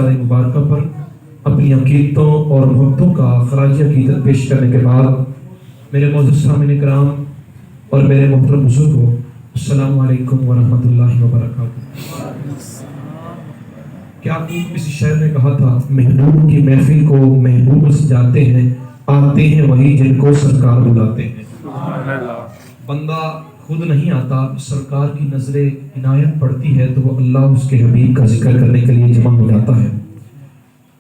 مبارکہ پر اپنی عقیدتوں اور محبتوں کا خراج عقیدت پیش کرنے کے بعد میرے معزز سامعین کرام اور میرے محترم بزرگوں، السلام علیکم ورحمۃ اللہ وبرکاتہ۔ کیا کسی شاعر نے کہا تھا، محبوب کی محفل کو محبوب سجاتے ہیں، آتے ہیں وہی جن کو سرکار بلاتے ہیں۔ بندہ خود نہیں آتا، سرکار کی نظر عنایت پڑتی ہے تو وہ اللہ اس کے حبیب کا ذکر کرنے کے لیے جمع ہو جاتا ہے۔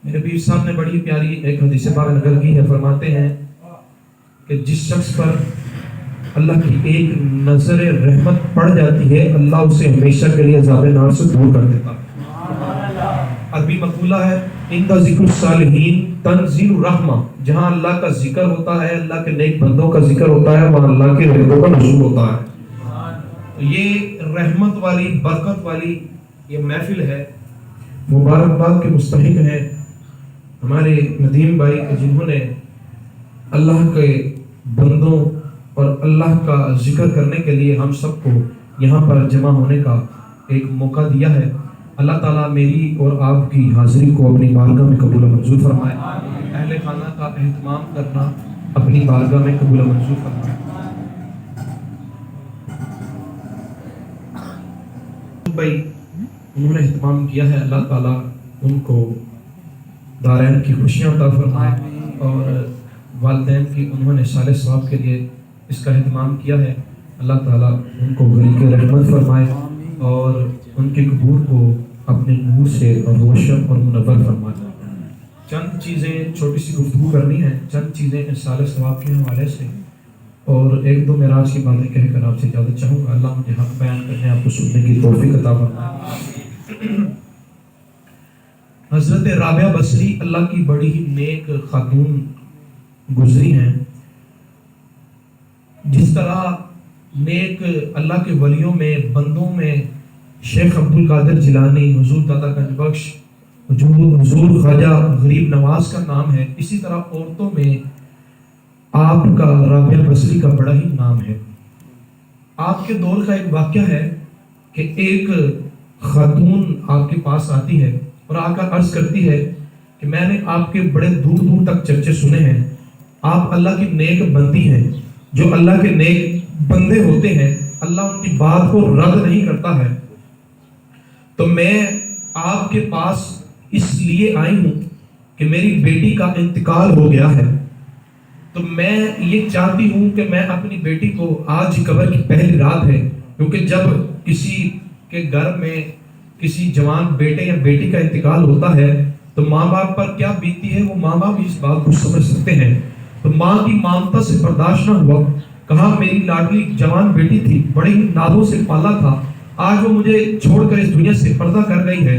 میرے پیر صاحب نے بڑی پیاری ایک حدیث پاک نقل کی ہے، فرماتے ہیں کہ جس شخص پر اللہ کی ایک نظر رحمت پڑ جاتی ہے، اللہ اسے ہمیشہ کے لیے عذاب نار سے دور کر دیتا ہے۔ عربی مقولہ ہے، عند ذکر الصالحین تنزل الرحمہ، جہاں اللہ کا ذکر ہوتا ہے، اللہ کے نیک بندوں کا ذکر ہوتا ہے، وہاں اللہ کے رحمتوں کا نزول ہوتا ہے۔ تو یہ رحمت والی، برکت والی یہ محفل ہے، مبارکباد کے مستحق ہیں ہمارے ندیم بھائی جنہوں نے اللہ کے بندوں اور اللہ کا ذکر کرنے کے لیے ہم سب کو یہاں پر جمع ہونے کا ایک موقع دیا ہے۔ اللہ تعالیٰ میری اور آپ کی حاضری کو اپنی بارگاہ میں قبول و منظور فرمائے۔ اہل خانہ کا اہتمام کرنا اپنی بارگاہ میں قبول و منظور فرمائے۔ بھائی انہوں نے اہتمام کیا ہے، اللہ تعالیٰ ان کو دارین کی خوشیاں عطا فرمائے، اور والدین کی انہوں نے صالح ثواب کے لیے اس کا اہتمام کیا ہے، اللہ تعالیٰ ان کو غریق رحمت فرمائے اور ان کے قبور کو اپنے نور سے روشن اور منور فرمائے۔ چند چیزیں چھوٹی سی گفتگو کرنی ہے، چند چیزیں صالح ثواب کے حوالے سے، اور ایک دو معراج کی باتیں کہہ کر آپ سے اجازت چاہوں گا۔ اللہ مجھے حق بیان کرنے، آپ کو سننے کی توفیق عطا فرمائے۔ حضرت رابعہ بصری اللہ کی بڑی ہی نیک خاتون گزری ہیں۔ جس طرح نیک اللہ کے ولیوں میں، بندوں میں شیخ عبدالقادر جیلانی، حضور داتا گنج بخش، حضور خواجہ غریب نواز کا نام ہے، اسی طرح عورتوں میں آپ کا رابعہ بصری کا بڑا ہی نام ہے۔ آپ کے دور کا ایک واقعہ ہے کہ ایک خاتون آپ کے پاس آتی ہے اور آ کر عرض کرتی ہے کہ میں نے آپ کے بڑے دور دور تک چرچے سنے ہیں، آپ اللہ کی نیک بندی ہیں، جو اللہ کے نیک بندے ہوتے ہیں اللہ ان کی بات کو رد نہیں کرتا ہے، تو میں آپ کے پاس اس لیے آئی ہوں کہ میری بیٹی کا انتقال ہو گیا ہے، تو میں یہ چاہتی ہوں کہ میں اپنی بیٹی کو، آج قبر کی پہلی رات ہے، کیونکہ جب کسی کے گھر میں کسی جوان بیٹے یا بیٹی کا انتقال ہوتا ہے تو ماں باپ پر کیا بیتتی ہے، وہ ماں باپ اس بات کو سمجھ سکتے ہیں۔ تو ماں کی مامتا سے برداشت نہ ہوا، کہا میری لاڈلی جوان بیٹی تھی، بڑی ہی نازوں سے پالا تھا، آج وہ مجھے چھوڑ کر اس دنیا سے پردہ کر گئی ہے،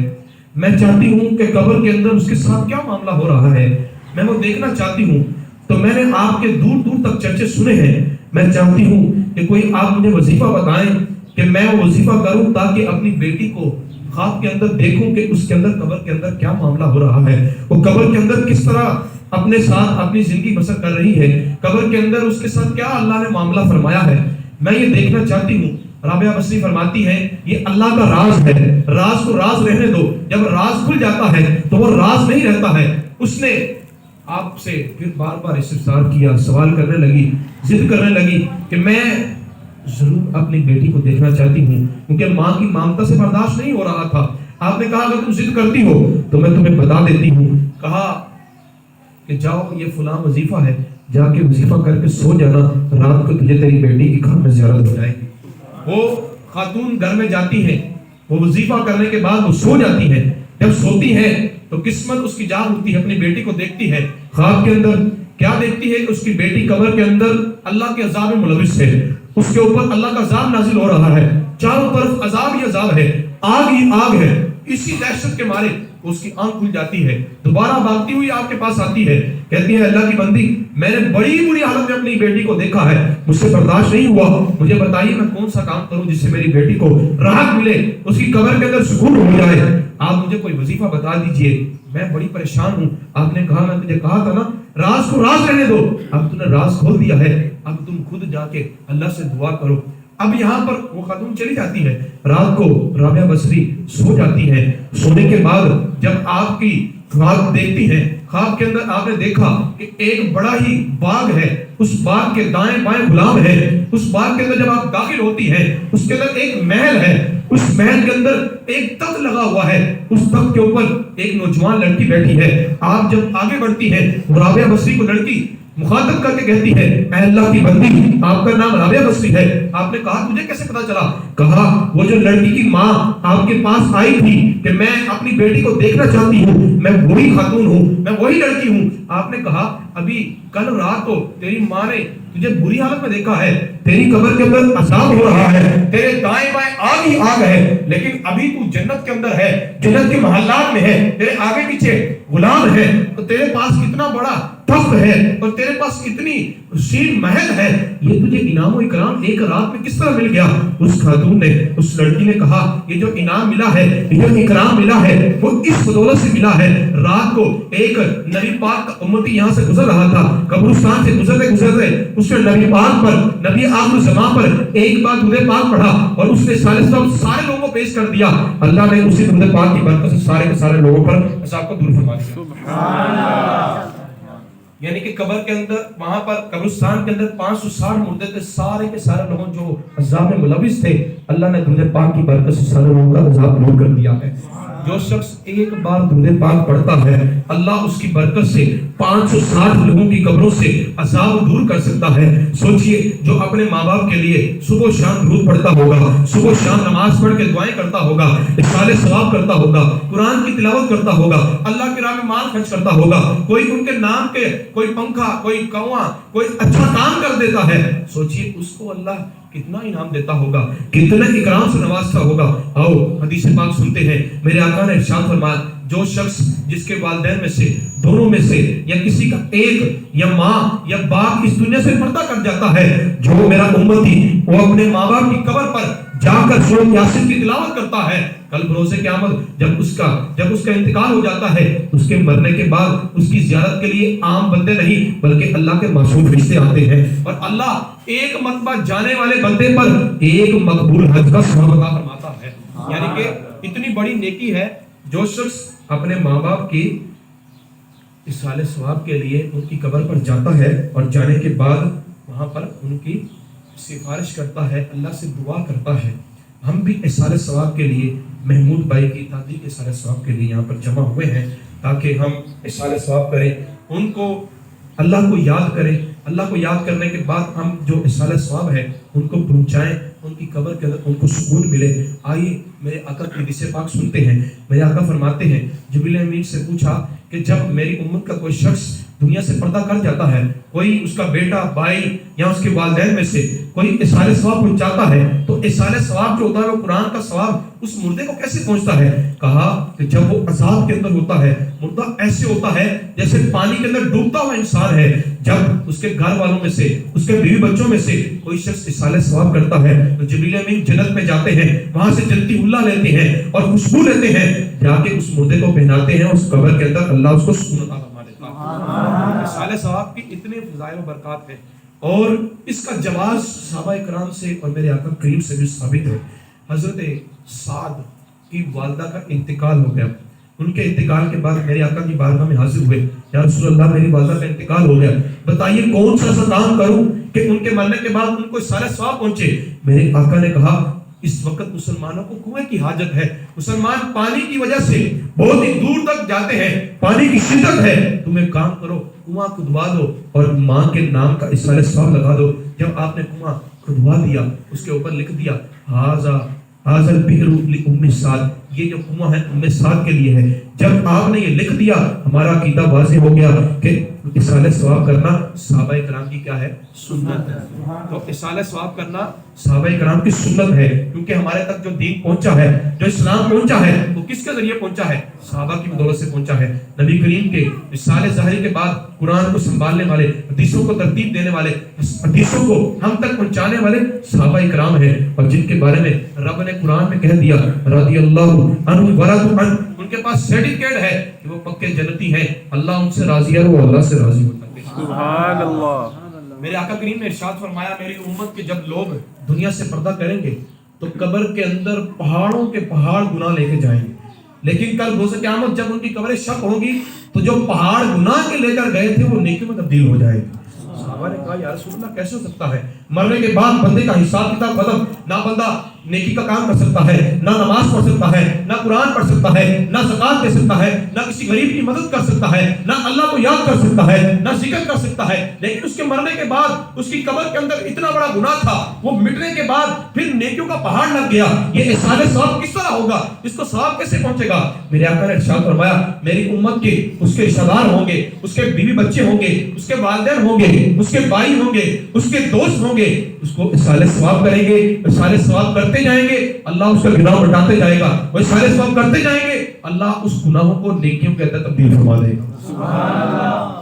میں چاہتی ہوں کہ قبر کے اندر اس کے ساتھ کیا معاملہ ہو رہا ہے، میں وہ دیکھنا چاہتی ہوں۔ تو میں نے آپ کے دور دور تک چرچے سنے ہیں، میں چاہتی ہوں کہ کوئی آپ مجھے وظیفہ بتائیں کہ میں وہ وظیفہ کروں تاکہ اپنی بیٹی کو خواب کے اندر دیکھوں کہ اس کے اندر قبر کے اندر کیا معاملہ ہو رہا ہے، وہ قبر کے اندر کس طرح اپنے ساتھ اپنی زندگی بسر کر رہی ہے، قبر کے اندر اس کے ساتھ کیا اللہ نے معاملہ فرمایا ہے، میں یہ دیکھنا چاہتی ہوں۔ رابعہ بصری فرماتی ہے یہ اللہ کا راز ہے، راز کو راز رہنے دو، جب راز کھل جاتا ہے تو وہ راز نہیں رہتا ہے۔ اس نے آپ سے پھر بار بار استفسار کیا، سوال کرنے لگی، ضد کرنے لگی کہ میں ضرور اپنی بیٹی کو دیکھنا چاہتی ہوں، کیونکہ ماں کی مامتا سے برداشت نہیں ہو رہا تھا۔ آپ نے کہا اگر تم ضد کرتی ہو تو میں تمہیں بتا دیتی ہوں، کہا کہ جاؤ یہ فلاں وظیفہ ہے، جا کے وظیفہ کر کے سو جانا، رات کو تجھے تیری بیٹی کی گھر میں زیارت ہو جائے گی۔ وہ خاتون گھر میں جاتی ہیں، وہ وظیفہ کرنے کے بعد وہ سو جاتی ہیں، جب سوتی ہے تو قسمت اس کی جاگ اٹھتی ہے، اپنی بیٹی کو دیکھتی ہے، خواب کے اندر کیا دیکھتی ہے کہ اس کی بیٹی قبر کے اندر اللہ کے عذاب میں ملوث ہے، اس کے اوپر اللہ کا عذاب نازل ہو رہا ہے، چاروں طرف عذاب ہی عذاب ہے، آگ ہی آگ ہے۔ اسی دہشت کے مارے اس کی آنکھ کھل جاتی ہے، دوبارہ بھاگتی ہوئی آپ کے پاس آتی ہے، کہتی ہے اللہ کی بندی میں نے بڑی بری حالت میں اپنی بیٹی کو دیکھا ہے، مجھ سے برداشت نہیں ہوا، مجھے بتائیے میں کون سا کام کروں جس سے میری بیٹی کو راحت ملے، اس کی قبر کے اندر سکون ہو جائے، آپ مجھے کوئی وظیفہ بتا دیجئے، میں بڑی پریشان ہوں۔ آپ نے کہا میں تجھے کہا تھا نا راز کو راز رہنے دو، اب تم نے راز کھول دیا ہے، اب تم خود جا کے اللہ سے دعا کرو۔ اب یہاں پر وہ خاتون چلی جاتی ہے، رات کو رابعہ بصری سو جاتی ہے، سونے کے بعد جب آپ کی خواب دیکھتی ہے، خواب کے اندر آپ نے دیکھا کہ ایک بڑا ہی باغ ہے، اس باغ کے دائیں بائیں غلام ہے، اس باغ کے اندر جب آپ داخل ہوتی ہے اس کے اندر ایک محل ہے، اس محل کے اندر ایک تخت لگا ہوا ہے، اس تخت کے اوپر ایک نوجوان لڑکی بیٹھی ہے۔ آپ جب آگے بڑھتی ہے، رابعہ بصری کو لڑکی مخاطب کر کے کہتی ہے، اے اللہ کی بندی، آپ کا نام رابعہ بصری ہے۔ آپ نے کہا تجھے کیسے پتا چلا؟ کہا وہ جو لڑکی کی ماں آپ کے پاس آئی تھی کہ میں اپنی بیٹی کو دیکھنا چاہتی ہوں، میں وہی خاتون ہوں، میں وہی لڑکی ہوں۔ آپ نے کہا ابھی کل رات کو تیری ماں نے تجھے بری حالت میں دیکھا ہے، تیری قبر کے اندر عذاب ہو رہا ہے، تیرے دائیں بائیں آگ ہی آگ ہے، لیکن ابھی تو جنت کے اندر ہے، جنت کے محلات میں ہے، تیرے آگے پیچھے غلام ہے، تو تیرے پاس کتنا بڑا تخت ہے اور تیرے پاس کتنی شیر محل ہے، یہ تجھے انعام و اکرام ایک رات میں کس طرح مل گیا؟ اس خاتون نے، اس لڑکی نے کہا یہ جو انعام ملا ہے، یہ جو اکرام ملا ہے، وہ اس بدولت سے ملا ہے۔ رات کو ایک نبی پاک کا امتی یہاں سے گزر رہا تھا، قبرستان سے گزرتے گزرتے اس نے نبی پاک پر، نبی آخر زمان پر ایک بار درود پاک پڑھا اور اس نے سارے لوگوں کو پیش کر دیا۔ اللہ نے اسی درود پاک کی برکت سے سارے کے سارے لوگوں پر عذاب کو دور فرما دیا۔ سبحان اللہ۔ یعنی کہ قبر کے اندر، وہاں پر قبرستان کے اندر 560 مردے تھے، سارے کے سارے لوگوں جو عذاب میں ملوث تھے، اللہ نے درود پاک کی برکت سے سارے لوگوں کا عذاب دور کر دیا ہے۔ جو شخص ایک بار درود پاک پڑھتا ہے، اللہ اس کی برکت سے 560 لوگوں کی قبروں سے عذاب دور کر سکتا ہے۔ سوچئے جو اپنے ماں باپ کے لیے صبح و شام درود پڑھتا ہوگا، صبح و شام نماز پڑھ کے دعائیں کرتا ہوگا، اصالہ ثواب کرتا ہوگا، قرآن کی تلاوت کرتا ہوگا، اللہ کی راہ میں مال خرچ کرتا ہوگا، کوئی ان کے نام کے کوئی پنکھا، کوئی کنواں، کوئی اچھا کام کر دیتا ہے، سوچئے اس کو اللہ کتنا انعام دیتا ہوگا، کتنے اکرام سے نوازتا ہوگا۔ آؤ حدیث پاک سنتے ہیں، میرے آقا نے ارشاد فرمایا، جو شخص جس کے والدین میں سے، دونوں میں سے یا کسی کا ایک یا ماں یا باپ اس دنیا سے پردہ کر جاتا ہے، جو میرا امتی وہ اپنے ماں باپ کی قبر پر جا کر سورۃ یاسین کی تلاوت کرتا ہے، کل بروز قیامت جب اس کا انتقال ہو جاتا ہے، اس کے مرنے کے بعد اس کی زیارت کے لیے عام بندے نہیں بلکہ اللہ کے معصوم فرشتے آتے ہیں، اور اللہ ایک مرتبہ جانے والے بندے پر ایک مقبول حج کا ثواب عطا فرماتا ہے۔ یعنی کہ اتنی بڑی نیکی ہے، جو شخص اپنے ماں باپ کی اصالہ ثواب کے لیے ان کی قبر پر جاتا ہے اور جانے کے بعد وہاں پر ان کی سفارش کرتا ہے، اللہ سے دعا کرتا ہے۔ ہم بھی اصالہ ثواب کے لیے محمود بھائی کی تعدیق اصالہ ثواب کے لیے یہاں پر جمع ہوئے ہیں تاکہ ہم اصالہ ثواب کریں، ان کو اللہ کو یاد کریں، اللہ کو یاد کرنے کے بعد ہم جو اصالہ ثواب ہے ان کو پہنچائیں، ان کی قبر کے اندر ان کو سکون ملے۔ آئیے میرے آقا کی حدیث پاک سنتے ہیں، میرے آقا فرماتے ہیں، جبریل امین سے پوچھا کہ جب میری امت کا کوئی شخص دنیا سے پردہ کر جاتا ہے، کوئی اس کا بیٹا، بھائی یا اس کے والدین میں سے کوئی اصالہ ثواب پہنچاتا ہے، تو اصالہ ثواب جو ہوتا ہے وہ قرآن کا ثواب اس مردے کو کیسے پہنچتا ہے؟ کہا کہ جب وہ عذاب کے اندر ہوتا ہے، مردہ ایسے ہوتا ہے جیسے پانی کے اندر ڈوبتا ہوا انسان ہے، جب اس کے گھر والوں میں سے، اس کے بیوی بچوں میں سے کوئی شخص اصالہ ثواب کرتا ہے تو جبریل امین جنت میں جاتے ہیں، وہاں سے جنتی اللہ لیتے ہیں اور خوشبو لیتے ہیں، جا کے اس مردے کو پہناتے ہیں، اس قبر کے اندر اللہ اس کو سکون عطا فرما دیتا ہے۔ اصالہ ثواب کی اتنے فضائل و برکات ہیں، اور اس کا جواز صحابہ کرام سے اور میرے آقا کریم سے بھی ثابت ہے۔ حضرت سعد کی والدہ کا انتقال ہو گیا، ان کے انتقال کے بعد میرے آقا کی بارگاہ میں حاضر ہوئے، یا رسول اللہ میری والدہ کا انتقال ہو گیا، بتائیے کون سا ایسا کام کروں کہ ان کے مرنے کے بعد ان کو سارے ثواب پہنچے؟ میرے آقا نے کہا اس وقت مسلمانوں کو کنویں کی حاجت ہے، مسلمان پانی کی وجہ سے بہت ہی دور تک جاتے ہیں، پانی کی شدت ہے، تم ایک کام کرو کنواں کھدوا دو اور ماں کے نام کا اصالہ ثواب لگا دو۔ جب آپ نے کنواں کھدوا دیا، اس کے اوپر لکھ دیا ھذا البئر لأم سعد، یہ جو کنواں ہے ام سعد کے لیے ہے۔ جب آپ نے یہ لکھ دیا، ہمارا عقیدہ واضح ہو گیا کہ اصالہ ثواب کرنا صحابہ کرام کی کیا ہے؟ سنت ہے۔ تو اصالہ ثواب کرنا صحابہ کرام کی سنت ہے، کیونکہ ہمارے تک جو دین پہنچا ہے، جو اسلام پہنچا ہے، وہ کس کے ذریعے پہنچا ہے؟ صحابہ کی بدولت سے پہنچا ہے۔ نبی کریم کے رسالہ ظاہری کے بعد قرآن کو سنبھالنے والے، حدیثوں کو ترتیب دینے والے، حدیثوں کو ہم تک پہنچانے والے صحابہ کرام ہیں، اور جن کے بارے میں رب نے قرآن میں کہہ دیا رضی اللہ عنہ ورضوا عنہ، ان کے پاس سرٹیفکیٹ ہے کہ وہ پکے جنتی ہیں، اللہ ان سے راضی ہے، وہ اللہ سے راضی ہوتا ہے۔ سبحان اللہ۔ میرے آقا کریم نے ارشاد فرمایا میری امت کے جب لوگ دنیا سے پردہ کریں گے تو قبر کے اندر پہاڑوں کے پہاڑ گناہ لے کے جائیں گے، لیکن کل روز قیامت جب ان کی قبریں شق ہوگی تو جو پہاڑ گناہ کے لے کر گئے تھے وہ نیکی میں تبدیل ہو جائے گی۔ صحابہ نے کہا یا رسول اللہ کیسے ہو سکتا ہے؟ مرنے کے بعد بندے کا حساب کتاب ختم، نہ بندہ نیکی کا کام کر سکتا ہے، نہ نماز پڑھ سکتا ہے، نہ قرآن پڑھ سکتا ہے، نہ زکات دے سکتا ہے، نہ کسی غریب کی مدد کر سکتا ہے، نہ اللہ کو یاد کر سکتا ہے، نہ ذکر کر سکتا ہے، لیکن اس کے مرنے کے بعد اس کی قبر کے اندر اتنا بڑا گناہ تھا، وہ مٹنے کے بعد پھر نیکیوں کا پہاڑ لگ گیا۔ یہ احسان ثواب کس طرح ہوگا؟ اس کو ثواب کیسے پہنچے گا؟ میرے آقا نے ارشاد فرمایا میری امت کے اس کے رشتہ دار ہوں گے، اس کے بیوی بچے ہوں گے، اس کے والدین ہوں گے، اس کے بھائی ہوں گے، اس کے دوست ہوں گے، اس کو احسان ثواب کریں گے، احسان ثواب کرتے جائیں گے، اللہ اس کا گناہ مٹاتے جائے گا، وہ احسان ثواب کرتے جائیں گے، اللہ اس گناہوں کو نیکیوں کے اندر تبدیل فرما دے گا۔ سبحان اللہ۔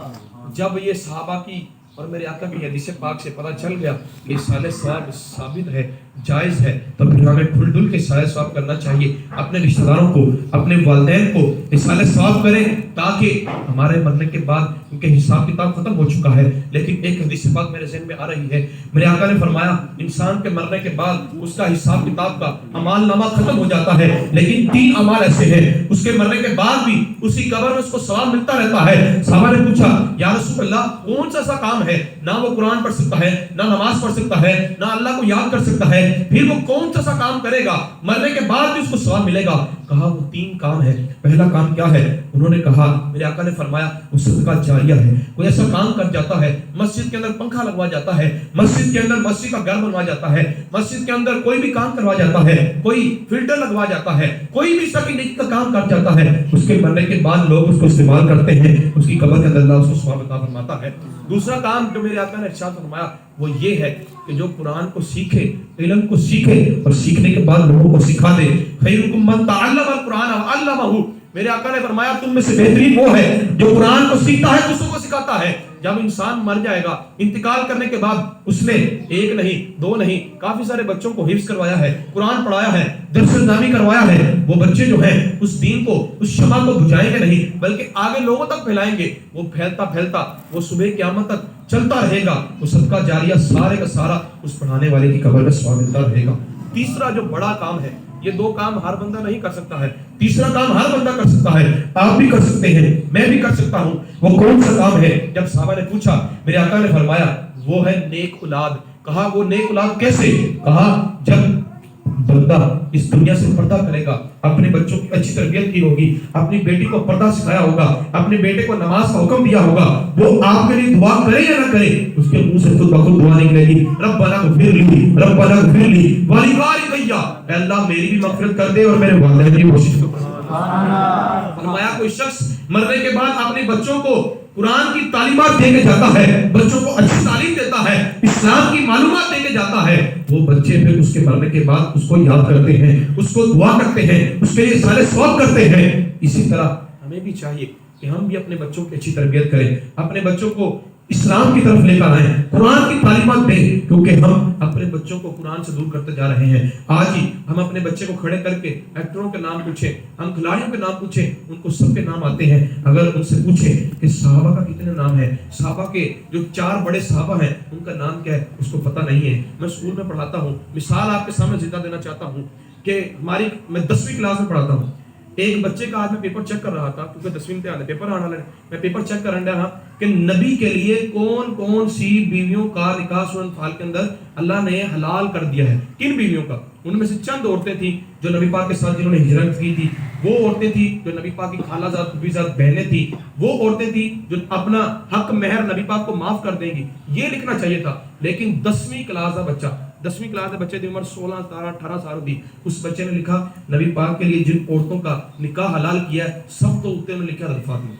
جب یہ صحابہ کی اور میرے آقا کی حدیث پاک سے پتہ چل گیا کہ احسان ثواب ثابت ہے، جائز ہے، تو پھر ہمیں کھل ڈل کے احسان ثواب کرنا چاہیے، اپنے رشتہ داروں کو، اپنے والدین کو احسان ثواب کریں تاکہ ہمارے مرنے کے بعد ان کے حساب کتاب ختم ہو چکا ہے۔ لیکن ایک حدیث پاک میرے ذہن میں آ رہی ہے، میرے آقا نے فرمایا انسان کے مرنے کے بعد اس کا حساب کتاب کا اعمال نامہ ختم ہو جاتا ہے، لیکن 3 اعمال ایسے ہیں اس کے مرنے کے بعد بھی اسی قبر میں اس کو ثواب ملتا رہتا ہے۔ صحابہ نے پوچھا یا رسول اللہ کون سا ایسا کام ہے نہ وہ قرآن پڑھ سکتا ہے، نہ نماز پڑھ سکتا ہے، نہ اللہ کو یاد کر سکتا ہے، پھر وہ کون سا ایسا کام کرے گا مرنے کے بعد بھی اس کو ثواب ملے گا؟ کہا وہ 3 کام ہے۔ پہلا کام کیا ہے؟ انہوں نے کہا میرے آقا نے فرمایا وہ صدقہ جاریہ ہے، کوئی ایسا کام کر جاتا ہے، مسجد کے اندر پنکھا لگوا جاتا ہے، مسجد کے اندر مسجد کا گھر بنوا جاتا ہے، مسجد کے اندر کوئی بھی کام کروا جاتا ہے، کوئی فلٹر لگوا جاتا ہے، کوئی بھی سکی نیکی کا کام کر جاتا ہے، اس کے مرنے کے بعد لوگ اس کو استعمال کرتے ہیں، اس کی قبر کے اندر اللہ اس کو ثواب عطا فرماتا ہے۔ دوسرا کام جو میرے آقا نے ارشاد فرمایا وہ یہ ہے کہ جو قرآن کو سیکھے، علم کو سیکھے اور سیکھنے کے بعد لوگوں کو سکھا دے۔ خیرکم من تعلم القرآن وعلمہ، میرے آقا نے فرمایا تم میں سے بہترین وہ ہے جو قرآن کو سیکھتا ہے دوسروں کو سکھاتا ہے۔ جب انسان مر جائے گا انتقال کرنے کے بعد اس نے 1 نہیں 2 نہیں کافی سارے بچوں کو حفظ کروایا ہے، قرآن پڑھایا ہے، درس نظامی کروایا ہے، وہ بچے جو ہیں اس دین کو، اس شمع کو بجھائیں گے نہیں بلکہ آگے لوگوں تک پھیلائیں گے، وہ پھیلتا پھیلتا وہ صبح قیامت تک چلتا رہے گا، وہ صدقہ جاریہ سارے کا سارا اس پڑھانے والے کی قبر میں ثواب ملتا رہے گا۔ تیسرا جو بڑا کام ہے، یہ 2 کام ہر بندہ نہیں کر سکتا ہے، تیسرا کام ہر بندہ کر سکتا ہے، آپ بھی کر سکتے ہیں، میں بھی کر سکتا ہوں۔ وہ کون سا کام ہے؟ جب صحابہ نے پوچھا میرے آقا نے فرمایا وہ ہے نیک اولاد۔ کہا وہ نیک اولاد کیسے؟ کہا جب بندہ اس دنیا سے پردہ کرے گا، اپنے بچوں کی اچھی تربیت کی ہوگی، اپنی بیٹی کو پردہ سکھایا ہوگا، اپنے بیٹے کو نماز کا حکم دیا ہوگا، وہ آپ کے لیے دعا کرے یا نہ کرے اس کے منہ سے خود بخود دعا نکلے گی، ربنا اغفر لی ربنا اغفر لی ولوالدی، اے اللہ میری بھی مغفرت کر دے اور میرے والدین کی کوشش کر۔ فرمایا کوئی شخص مرنے کے بعد اپنے بچوں کو قرآن کی تعلیمات دے کے جاتا ہے، بچوں کو اچھی تعلیم دیتا ہے، اسلام کی معلومات دے کے جاتا ہے، وہ بچے پھر اس کے مرنے کے بعد اس کو یاد کرتے ہیں، اس کو دعا کرتے ہیں، اس کے لیے سارے ثواب کرتے ہیں۔ اسی طرح ہمیں بھی چاہیے کہ ہم بھی اپنے بچوں کی اچھی تربیت کریں، اپنے بچوں کو اسلام کی طرف لے کر آئیں، قرآن کی تعلیمات دیں، کیونکہ ہم اپنے بچوں کو قرآن سے دور کرتے جا رہے ہیں۔ آج ہی ہم اپنے بچے کو کھڑے کر کے ایکٹروں کے نام پوچھیں، ہم کھلاڑیوں کے نام پوچھیں، ان کو سب کے نام آتے ہیں۔ اگر ان سے پوچھیں کہ صحابہ کا کتنے نام ہے، صحابہ کے جو 4 بڑے صحابہ ہیں ان کا نام کیا ہے، اس کو پتہ نہیں ہے۔ میں اسکول میں پڑھاتا ہوں، مثال آپ کے سامنے زندہ دینا چاہتا ہوں کہ میں 10ویں کلاس میں پڑھاتا ہوں، ایک بچے کا آج میں پیپر چیک کر رہا تھا کیونکہ 10ویں امتحان پیپر آنے والے، میں پیپر چیک کر رہا کہ نبی کے لیے کون کون سی بیویوں کا نکاح سورۃ انفال کے اندر اللہ نے حلال کر دیا ہے، کن بیویوں کا۔ ان میں سے چند عورتیں تھیں جو نبی پاک کے ساتھ جنہوں نے ہجرت کی تھی، وہ عورتیں تھیں جو نبی پاک کی خالہ زاد پھوپھی زاد بہنیں تھیں، وہ عورتیں تھیں جو اپنا حق مہر نبی پاک کو معاف کر دیں گی، یہ لکھنا چاہیے تھا۔ لیکن 10ویں کلاس کا بچہ، 10ویں کلاس کے بچے کی عمر 16 17 18 سال ہوگی، اس بچے نے لکھا نبی پاک کے لیے جن عورتوں کا نکاح حلال کیا ہے سب تو اوپر میں لکھا حضرت فاطمہ۔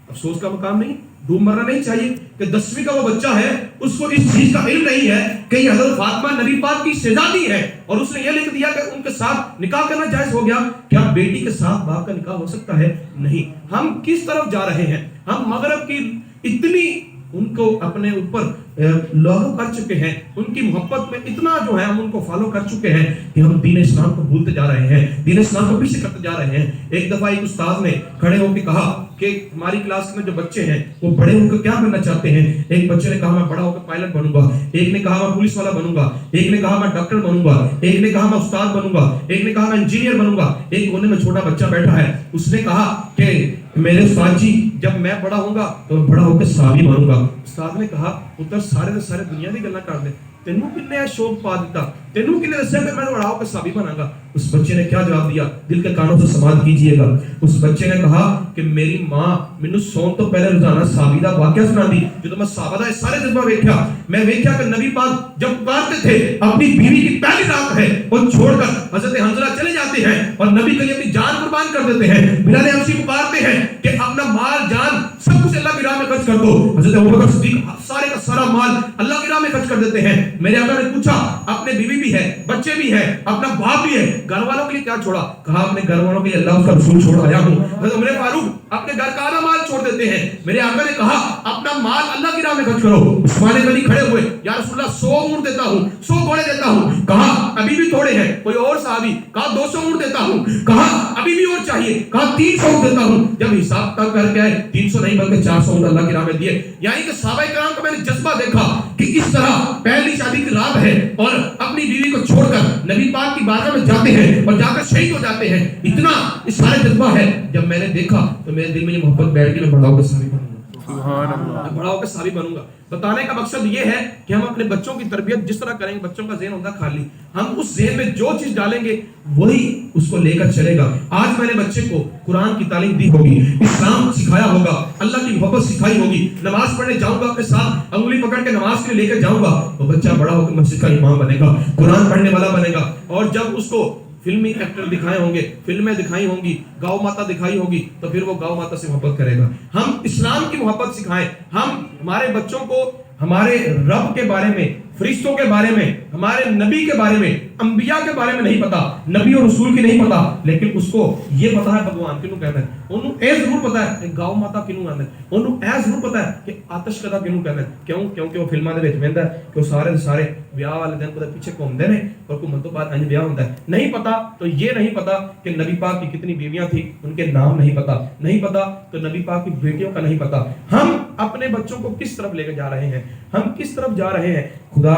افسوس کا مقام نہیں، ڈوب مرنا نہیں چاہیے کہ 10ویں کا وہ بچہ ہے اس کو اس چیز کا علم نہیں ہے کہ یہ حضرت فاطمہ نبی پاک کی شہزادی ہے، اور اس نے یہ لکھ دیا کہ ان کے ساتھ نکاح کرنا جائز ہو گیا۔ کیا بیٹی کے ساتھ باپ کا نکاح ہو سکتا ہے؟ نہیں۔ ہم کس طرف جا رہے ہیں؟ ہم مغرب کی اتنی ان کو اپنے اوپر لوگوں کر چکے ہیں، ان کی محبت میں اتنا جو ہے ہم ان کو فالو کر چکے ہیں کہ ہم دین اسلام کو بھولتے جا رہے ہیں، دین اسلام کو پیچھے کرتے جا رہے ہیں۔ ایک دفعہ ایک استاد نے کھڑے ہو کے کہا کہ ہماری کلاس میں جو بچے ہیں وہ بڑے ہو کر کیا بننا چاہتے ہیں؟ ایک بچے نے کہا میں بڑا ہو کر پائلٹ بنوں گا، ایک نے کہا میں پولیس والا بنوں گا، ایک نے کہا میں ڈاکٹر بنوں گا، ایک نے کہا میں استاد بنوں گا، ایک نے کہا میں انجینئر بنوں گا۔ ایک کونے میں چھوٹا بچہ بیٹھا ہے، اس نے کہا کہ میرے استاد جی جب میں بڑا ہوں گا تو میں بڑا ہو کے صحابی بنوں گا۔ استاد نے کہا پتر سارے دے سارے دنیا دی گلاں کر دے، تینوں کنے شوق پا دیتا، تینوں کنے دسیا کہ میں بڑا ہو کے صحابی بناں گا؟ اس بچے نے کیا جواب دیا؟ دل کے کانوں سے سماعت کیجئے گا۔ اس بچے نے کہا کہ میری ماں مینوں سون تو پہلے روزانہ صحابی دا واقعہ سناندی، جدوں میں صحابہ دا سارے جذبہ ویکھیا، میں ویکھیا کہ نبی پاک جب پکارتے تھے اپنی بیوی کی پہلی رات ہے وہ چھوڑ کر حضرت حنظلہ چلے جاتے ہیں اور نبی کے لیے اپنی جان قربان کر دیتے ہیں۔ بلال حبشی پکارتے ہیں کہ اپنا مال جان سب کچھ اللہ کی راہ میں خرچ کر دو، حضرت ابوبکر صدیق سارے کا سارا مال اللہ کی راہ میں خرچ کر دیتے ہیں۔ میرے آقا نے پوچھا اپنے بیوی بھی ہے، بچے بھی ہے، اپنا باپ بھی ہے، گھر والوں کے لیے کیا چھوڑا؟ کہا اپنے گھر والوں کے لیے اللہ اس کا رسول چھوڑ آیا ہوں۔ حضرت عمر فاروق اپنے گھر کا آدھا مال چھوڑ دیتے ہیں۔ میرے آقا نے کہا اپنا مال اللہ کی راہ میں خرچ کرو۔ عثمان غنی کھڑے ہوئے، یا رسول اللہ 100 اونٹ دیتا ہوں، 100 گھوڑے دیتا ہوں۔ کہا ابھی بھی تھوڑے ہیں، کوئی اور صحابی کہا 200 اونٹ دیتا ہوں، کہا ابھی بھی اور چاہیے، کہا 300 اونٹ دیتا ہوں۔ جب حساب تک کر کے آئے 300 نہیں بلکہ 400 اونٹ اللہ کی راہ میں دیے۔ یعنی کہ صحابہ کرام کو میں نے جذبہ دیکھا کہ اس طرح پہلی شادی کی رات ہے اور اپنی بیوی کو چھوڑ کر نبی پاک کی بارگاہ میں جاتے ہیں اور جا کر شہید ہو جاتے ہیں۔ اتنا اس سارے جذبہ ہے، جب میں نے دیکھا تو میرے دل میں یہ محبت بیٹھ گئی، میں بڑا ہو کے صحابی بنوں گا، سبحان اللہ، میں بڑا ہو کے صحابی بنوں گا۔ بتانے کا مقصد یہ ہے کہ ہم اپنے بچوں کی تربیت جس طرح کریں گے، بچوں کا ذہن ہوتا خالی، ہم اس ذہن میں جو چیز ڈالیں گے وہی اس کو لے کر چلے گا۔ آج میں نے بچے کو قرآن کی تعلیم دی ہوگی، اسلام سکھایا ہوگا، اللہ کی محبت سکھائی ہوگی، نماز پڑھنے جاؤں گا اپنے ساتھ انگلی پکڑ کے نماز کے لیے لے کر جاؤں گا، وہ بچہ بڑا ہو کے مسجد کا امام بنے گا، قرآن پڑھنے والا بنے گا۔ اور جب اس کو فلمی ایکٹر دکھائے ہوں گے، فلمیں دکھائی ہوں گی، گاؤ ماتا دکھائی ہوگی، تو پھر وہ گاؤ ماتا سے محبت کرے گا۔ ہم اسلام کی محبت سکھائیں، ہم ہمارے بچوں کو ہمارے رب کے بارے میں، فرشتوں کے بارے میں، ہمارے نبی کے بارے میں، انبیاء کے بارے میں نہیں پتا، نبی اور رسول کی نہیں پتا، لیکن اس کو یہ پتا ہے بھگوان کنوں کہتا ہے، انہوں اے ضرور پتا ہے کہ گاؤں ماتا کنوں کہتا ہے، انہوں اے ضرور پتا ہے کہ آتش کدا کنوں کہتا ہے۔ کیوں؟ کیونکہ وہ فلماں دے وچ ویندا ہے کہ وہ سارے سارے بیاہ والے دن کو پیچھے گھومدے نے اور حکومت تو بعد انج بیاہ ہوندا ہے۔ نہیں پتا تو یہ نہیں پتا کہ نبی پاک کی کتنی بیویاں تھیں، ان کے نام نہیں پتا، نہیں پتا تو نبی پاک کی بیٹیوں کا نہیں پتا۔ ہم اپنے بچوں کو کس طرف لے کے جا رہے ہیں؟ ہم کس طرف جا رہے ہیں؟ خدا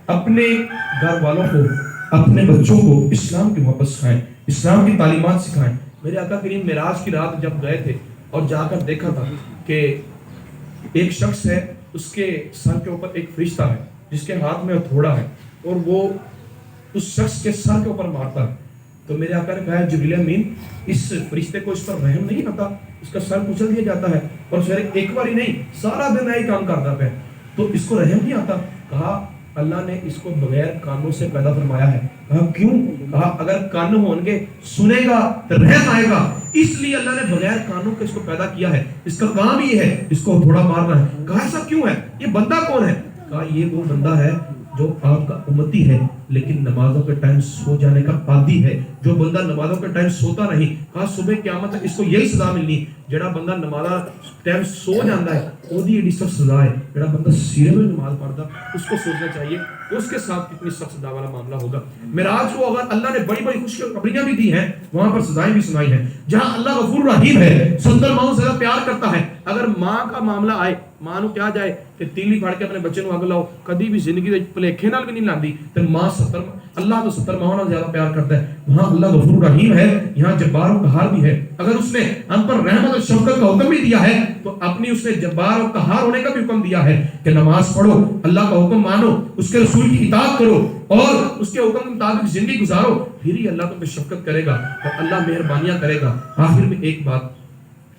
اپنے گھر والوں کو، اپنے بچوں کو اسلام کی محبت سکھائیں، اسلام کی تعلیمات سکھائیں۔ میرے آقا کریم معراج کی رات جب گئے تھے اور جا کر دیکھا تھا کہ ایک شخص ہے، اس کے سر کے اوپر ایک فرشتہ ہے جس کے ہاتھ میں ہتھوڑا ہے اور وہ اس شخص کے سر کے اوپر مارتا ہے، تو میرے آقا نے کہا جبریل امین اس فرشتے کو اس پر رحم نہیں آتا، اس کا سر کچل دیا جاتا ہے اور پھر ایک بار ہی نہیں سارا دن یہی کام کرتا ہے، تو اس کو رحم نہیں آتا؟ کہا اللہ نے اس کو بغیر کانوں سے پیدا فرمایا ہے۔ کہا کیوں؟ کہا اگر کان ہوں گے سنے گا تو رحم آئے گا، اس لیے اللہ نے بغیر کانوں کے اس کو پیدا کیا ہے، اس کا کام یہ ہے اس کو تھوڑا مارنا ہے۔ کہا ایسا کیوں ہے؟ یہ بندہ کون ہے؟ کہا یہ وہ بندہ ہے جو آپ کا امتی ہے لیکن نمازوں کے ٹائم سو جانے کا پابندی ہے، جو بندہ نمازوں کے ٹائم سوتا نہیں۔ کہا صبح قیامت تک اس کو یہی سزا ملنی، جڑا بندہ نمازہ ٹائم سو جاتا ہے اودی ایڈی سخت سزا ہے، جڑا بندہ سیرے میں نماز پڑھتا اس کو سوچنا چاہیے اس کے ساتھ کتنی سخت سزا والا معاملہ ہوگا۔ معراج کو اگر اللہ نے بڑی بڑی خوشخبریاں بھی دی ہیں، وہاں پر سزائیں بھی سنائی ہیں۔ جہاں اللہ غفور رحیم ہے، 70 ماؤں سے زیادہ پیار کرتا ہے، اگر ماں کا معاملہ آئے، ماں نو کیا جائے کہ تیلی پھاڑ کے اپنے بچے نو اگ لاؤ، کدی بھی زندگی دے پلیکھے نال بھی نہیں لاندی، تے ماں 70 اللہ تو 70 ماؤں نال زیادہ پیار کرتا ہے۔ وہاں اللہ غفور رحیم ہے، یہاں جبار و قہار بھی ہے۔ اگر اس نے ہم پر رحمت اور شفقت کا حکم بھی دیا ہے تو اپنی اس نے جبار و قہار ہونے کا بھی حکم دیا ہے کہ نماز پڑھو، اللہ کا حکم مانو، اس کے رسول کی اطاعت کرو اور اس کے حکم کے مطابق زندگی گزارو، پھر ہی اللہ تم پہ شفقت کرے گا اور اللہ مہربانیاں کرے گا۔ آخر میں ایک بات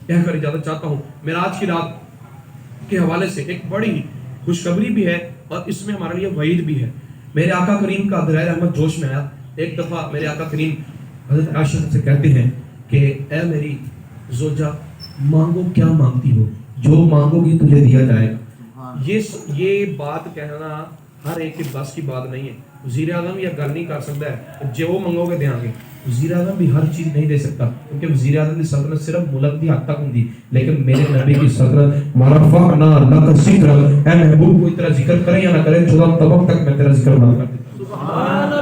کہہ کر اجازت چاہتا ہوں، معراج کی رات کے حوالے سے ایک بڑی خوشخبری بھی ہے اور اس میں ہمارے لیے وعید بھی ہے۔ میرے آقا کریم کا دلائل احمد جوش میں آیا۔ ایک دفعہ میرے آقا کریم حضرت عائشہ سے کہتے ہیں کہ اے میری زوجہ مانگو کیا مانگتی ہو، جو مانگو گی تجھے دیا جائے گا۔ یہ بات کہنا ہر ایک کے بس کی بات نہیں ہے، وزیر اعظم یہ گل نہیں کر سکتا ہے جو منگو گے دیاں گے، وزیر اعظم بھی ہر چیز نہیں دے سکتا، کیونکہ وزیر اعظم کی سلطنت صرف ملک دی حد تک ہوندی، لیکن میرے نبی کی سلطنت مرفعنا لک ذکر، اے محبوب کوئی تیرا ذکر کرے یا نہ کرے 14 طبق تک میں تیرا ذکر بنا کر دیتا ہوں۔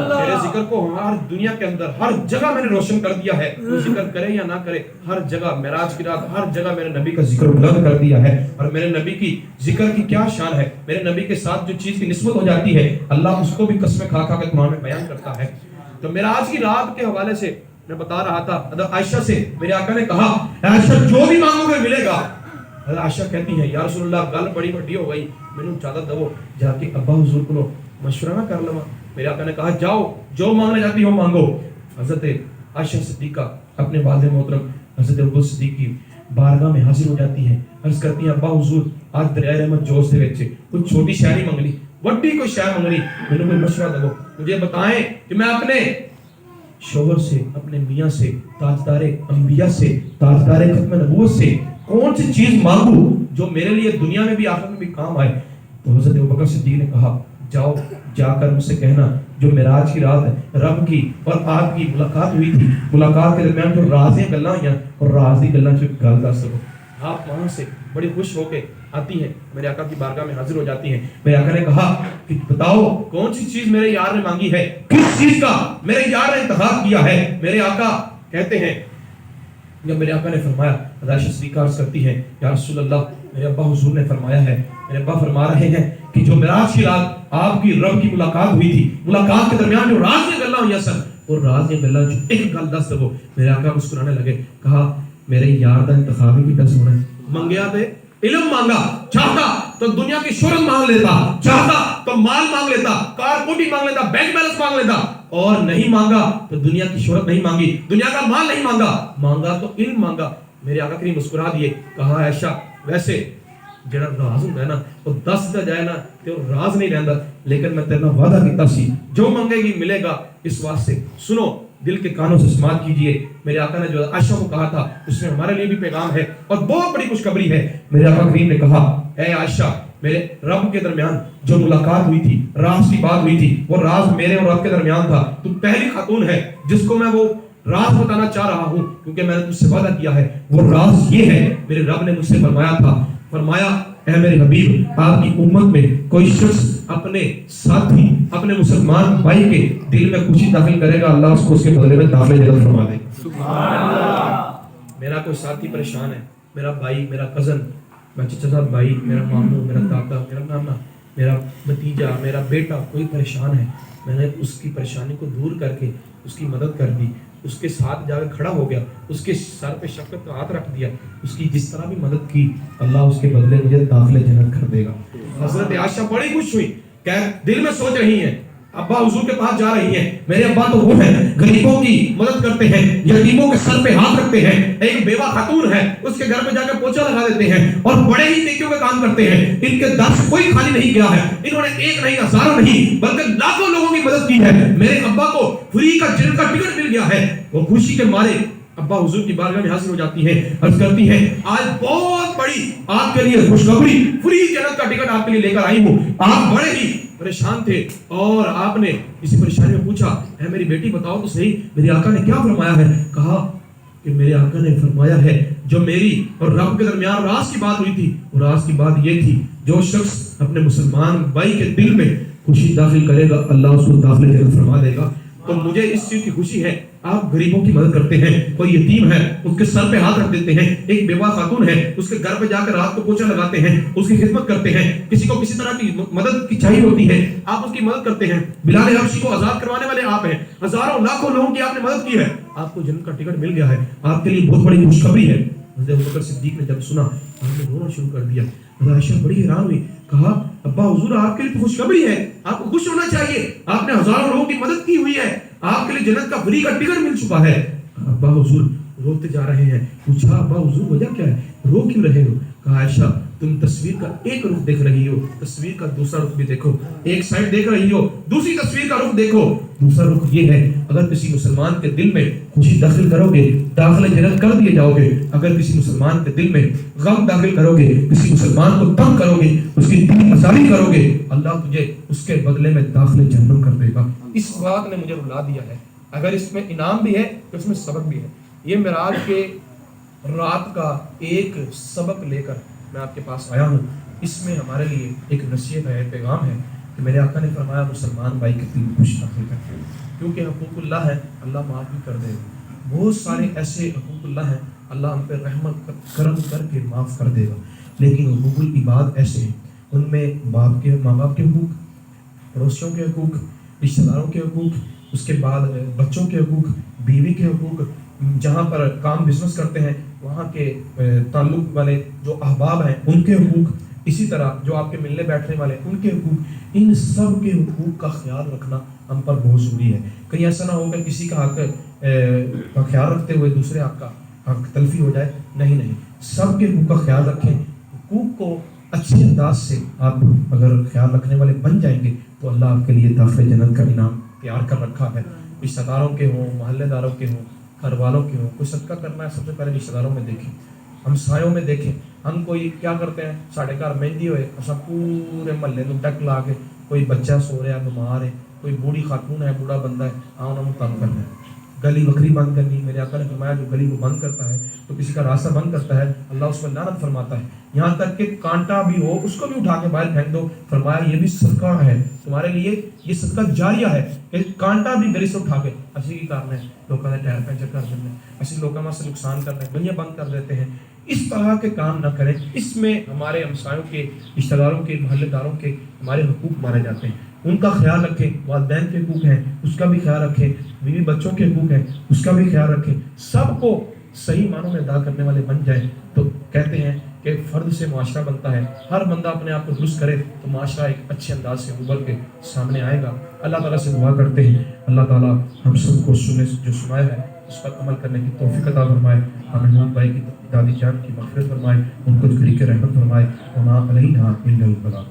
میرے ذکر کو ہر دنیا کے اندر ہر جگہ میں نے روشن کر دیا ہے، کوئی ذکر کرے یا نہ کرے ہر جگہ معراج کی رات ہر جگہ میرے نبی کا ذکر بلند کر دیا ہے۔ اور میرے نبی کی ذکر کی کیا شان ہے، میرے نبی کے ساتھ جو چیز کی نسبت ہو جاتی ہے اللہ اس کو بھی قسمیں کھا کھا کے قرآن میں بیان کرتا ہے۔ تو معراج کی رات کے حوالے سے میں بتا رہا تھا، حضرت عائشہ سے میرے آقا نے کہا عائشہ جو بھی مانگو گے ملے گا۔ حضرت عائشہ کہتی ہیں یا رسول اللہ گل بڑی بڑی ہو گئی، مینوں اجازت دو جا کے ابا حضور کو مشورہ نہ کر لواں۔ میرے آقا نے کہا جاؤ جو مانگنا چاہتی ہو مانگو۔ حضرت عائشہ صدیقہ اپنے والد محترم حضرت ابو صدیق کی بارگاہ میں حاضر ہو جاتی ہیں، عرض کرتی ہیں ابا حضور آج دریائے رحمت جوش دے وچ کچھ چھوٹی شے نہیں منگنی، بڑی کوئی شے منگنی، مینوں کوئی مشورہ دو، مجھے بتائیں کہ میں اپنے شوہر سے، اپنے میاں سے، تاجدار انبیاء سے، تاجدار ختم نبوت سے کون سی چیز مانگوں جو میرے لیے دنیا میں بھی آخرت میں بھی کام آئے۔ تو حضرت ابوبکر صدیق نے کہا جاؤ جا کر مجھ سے کہنا جو معراج کی رات ہے رب کی اور آپ کی ملاقات ہوئی تھی، ملاقات کے درمیان جو رازیں گلاں ہوئیں اور راز دی گلاں چ گل دس سکو۔ آپ وہاں سے بڑی خوش ہو کے آتی ہیں، میرے آقا کی بارگاہ میں حاضر ہو جاتی ہیں۔ میرے آقا نے کہا کہ بتاؤ کون سی چیز میرے یار نے مانگی ہے، کس چیز کا میرے یار نے انتخاب کیا ہے۔ میرے آقا کہتے ہیں جب میرے آقا نے فرمایا، عائشہ صدیقہ عرض کرتی ہے یا رسول اللہ میرے ابا حضور نے فرمایا ہے، میرے ابا فرما رہے ہیں کہ جو معراج کی رات آپ کی رب کی ملاقات ہوئی تھی، ملاقات کے درمیان جو راز کی گلاں ہوئی سن اور راز کی گلاں جو ایک گل دس دو۔ میرے آقا مسکرانے لگے، کہا میرے یار دا انتخاب ہی کیڑا سونا ہے، منگیا تے علم مانگا، چاہتا تو دنیا کی شہرت مانگ لیتا، چاہتا تو مال مانگ لیتا، کار کوٹی مانگ لیتا، بینک بیلنس مانگ لیتا، اور نہیں مانگا تو دنیا کی شہرت نہیں مانگی، دنیا کا مال نہیں مانگا، مانگا تو علم مانگا۔ میرے آقا کریم مسکرا دیے، کہا عائشہ ویسے جڑا راز ہوندا ہے نا وہ دس دتا جائے نا تے وہ راز نہیں رہندا، لیکن میں تیرے نال وعدہ کیتا سی جو مانگے گی ملے گا۔ اس واسطے سنو دل کے کانوں سے سماعت کیجئے، میرے آقا نے جو عائشہ کو کہا تھا اس میں ہمارے لیے بھی پیغام ہے اور بہت بڑی خوشخبری ہے۔ میرے آقا کریم نے کہا اے عائشہ میرے رب کے درمیان جو ملاقات ہوئی تھی، راز کی بات ہوئی تھی، وہ راز میرے اور رب کے درمیان تھا، تو پہلی خاتون ہے جس کو میں وہ راز بتانا چاہ رہا ہوں، کیونکہ میں نے تجھ سے وعدہ کیا ہے۔ وہ راز یہ ہے، میرے رب نے مجھ سے فرمایا تھا، فرمایا اے میرے حبیب آپ کی امت میں کوئی شخص اپنے ساتھی اپنے مسلمان بھائی کے دل میں خوشی داخل کرے گا، اللہ اس کو اس کے بدلے میں داخلے جنت فرما دے گا۔ سبحان اللہ۔ میرا کوئی ساتھی پریشان ہے، میرا بھائی، میرا کزن، میرا چچا صاحب بھائی، میرا ماموں، میرا دادا، میرا نانا، میرا بھتیجا، میرا بیٹا کوئی پریشان ہے، میں نے اس کی پریشانی کو دور کر کے اس کی مدد کر دی، اس کے ساتھ جا کے کھڑا ہو گیا، اس کے سر پہ شفقت کا ہاتھ رکھ دیا، اس کی جس طرح بھی مدد کی اللہ اس کے بدلے مجھے داخلے جنت کر دے گا۔ حضرت عائشہ بڑی خوش ہوئی کہ دل میں سوچ رہی ہیں ابا حضور کے پاس جا رہی ہیں، میرے ابا تو وہ ہیں غریبوں کی مدد کرتے ہیں، یتیموں کے سر پہ ہاتھ رکھتے ہیں، ایک بیوہ خاتون ہے اس کے گھر پہ جا کے پوچھا لگا دیتے ہیں اور بڑے ہی نیکیوں کے کام کرتے ہیں، ان کے در سے کوئی خالی نہیں گیا ہے، انہوں نے ایک نہیں ہزاروں نہیں بلکہ لاکھوں لوگوں کی مدد کی ہے۔ میرے ابا کو فری کا جنت کا ٹکٹ مل گیا ہے، وہ خوشی کے مارے ابا حضور کی بارگاہ میں حاضر ہو جاتی ہے، عرض کرتی ہے آج بہت بڑی آپ کے لیے خوشخبری، فری جنت کا ٹکٹ آپ کے لیے لے کر آئی ہوں۔ آپ بڑے ہی پریشان تھے اور آپ نے اسی پریشانی میں پوچھا اے میری بیٹی بتاؤ تو صحیح میرے آقا نے کیا فرمایا ہے؟ کہا کہ میرے آقا نے فرمایا ہے جو میری اور رب کے درمیان راز کی بات ہوئی تھی، وہ راز کی بات یہ تھی جو شخص اپنے مسلمان بھائی کے دل میں خوشی داخل کرے گا اللہ اس کو داخل جنت فرما دے گا۔ تو مجھے اس چیز کی خوشی ہے، آپ غریبوں کی مدد کرتے ہیں، کوئی یتیم ہے اس کے سر پہ ہاتھ رکھ دیتے ہیں، ایک بیوہ خاتون ہے اس کے گھر پہ جا کر رات کو پوچھا لگاتے ہیں، اس کی خدمت کرتے ہیں، کسی کو کسی طرح کی مدد کی چاہیے ہوتی ہے آپ اس کی مدد کرتے ہیں، بلال حبشی کو آزاد کروانے والے آپ ہیں، ہزاروں لاکھوں لوگوں کی آپ نے مدد کی ہے، آپ کو جنت کا ٹکٹ مل گیا ہے، آپ کے لیے بہت بڑی خوشخبری ہے۔ حضرت ابوبکر صدیق نے جب سنا آپ نے رونا شروع کر دیا، حضرت عائشہ بڑی حیران ہوئی، کہا ابا حضور آپ کے لیے خوشخبری ہے، آپ کو خوش ہونا چاہیے، آپ نے ہزاروں لوگوں کی مدد کی ہوئی ہے، آپ کے لیے جنت کا فری کا ٹکٹ مل چکا ہے۔ ابا حضور روتے جا رہے ہیں، پوچھا ابا حضور وجہ کیا ہے، رو کیوں رہے ہو؟ کہا عائشہ تم تصویر کا ایک رخ دیکھ رہی ہو، تصویر کا دوسرا رخ بھی دیکھو، ایک سائڈ دیکھ رہی ہو دوسری تصویر کا رخ دیکھو، دوسرا رخ یہ ہے اگر کسی مسلمان کے دل میں خوشی داخل کرو گے داخل جنت کر دیے جاؤ گے، اگر کسی مسلمان کے دل میں غم داخل کرو گے، کسی مسلمان کو تنگ کرو گے، اس کی دل آزاری کرو گے، اللہ تجھے اس کے بدلے میں داخل جہنم کر دے گا۔ اس بات نے مجھے رلا دیا ہے، اگر اس میں انعام بھی ہے تو اس میں سبق بھی ہے. یہ معراج کے رات کا ایک سبق لے کر میں آپ کے پاس آیا ہوں. اس میں ہمارے لیے ایک نصیحت ہے، پیغام ہے کہ میرے آقا نے فرمایا مسلمان بھائی کے دل میں خوش نہ کر، کیونکہ حقوق اللہ ہے، اللہ معاف بھی کر دے گا. بہت سارے ایسے حقوق اللہ ہیں، اللہ ہم پہ رحمت کرم کر کے معاف کر دے گا. لیکن حقوق العباد ایسے ہیں، ان میں باپ کے ماں باپ کے حقوق، پڑوسیوں کے حقوق، رشتہ داروں کے حقوق، اس کے بعد بچوں کے حقوق، بیوی کے حقوق، جہاں پر کام بزنس کرتے ہیں وہاں کے تعلق والے جو احباب ہیں ان کے حقوق، اسی طرح جو آپ کے ملنے بیٹھنے والے ان کے حقوق. ان سب کے حقوق کا خیال رکھنا ہم پر بہت ضروری ہے. کہیں ایسا نہ ہو کہ کسی کا حق کا خیال رکھتے ہوئے دوسرے حق کا حق تلفی ہو جائے. نہیں، سب کے حقوق کا خیال رکھیں. حقوق کو اچھے انداز سے آپ اگر خیال رکھنے والے بن جائیں گے تو اللہ آپ کے لیے داخل جنت کا انعام تیار کر رکھا ہے. رشتہ داروں کے ہوں، محلے داروں کے ہوں، گھر والوں کے ہوں. کوئی صدقہ کرنا ہے سب سے پہلے رشتہ داروں میں دیکھیں، ہمسایوں میں دیکھیں. ہم کوئی کیا کرتے ہیں، ساڑھے گھر مہندی ہوئے سب پورے محلے میں ڈک لا کے، کوئی بچہ سو رہا ہے، بیمار ہے، کوئی بوڑھی خاتون ہے، بوڑھا بندہ ہے، انہوں نے تنگ کرنا ہے، گلی بکری بند کرنی. میرے آقا نے فرمایا جو گلی کو بند کرتا ہے تو کسی کا راستہ بند کرتا ہے اللہ اس میں لعنت فرماتا ہے. یہاں تک کہ کانٹا بھی ہو اس کو بھی اٹھا کے باہر پھینک دو. فرمایا یہ بھی صدقہ ہے تمہارے لیے، یہ صدقہ جاریہ ہے کہ کانٹا بھی گلی سے اٹھا کے اسی کی کارن ہے لوگوں نے ٹائر پنچر کر دینے، ایسے لوگوں سے نقصان کرنا ہے، گلیاں بند کر دیتے ہیں. اس طرح کے کام نہ کریں. اس میں ہمارے ہمسایوں کے، رشتہ داروں کے، محلے داروں کے ہمارے حقوق مارے جاتے ہیں. ان کا خیال رکھیں. والدین کے حقوق ہیں اس کا بھی خیال رکھیں، بیوی بچوں کے حقوق ہیں اس کا بھی خیال رکھیں. سب کو صحیح معنوں میں ادا کرنے والے بن جائیں تو کہتے ہیں کہ فرد سے معاشرہ بنتا ہے. ہر بندہ اپنے آپ کو درست کرے تو معاشرہ ایک اچھے انداز سے ابھر کے سامنے آئے گا. اللہ تعالیٰ سے دعا کرتے ہیں اللہ تعالیٰ ہم سب کو جو سنایا ہے اس پر عمل کرنے کی توفیق عطا فرمائے. ہمیں محمود بھائی کی دادی جان کی مغفرت فرمائے، ان کو گھڑی کے رحمت فرمائے. وما علینا الا البلاغ.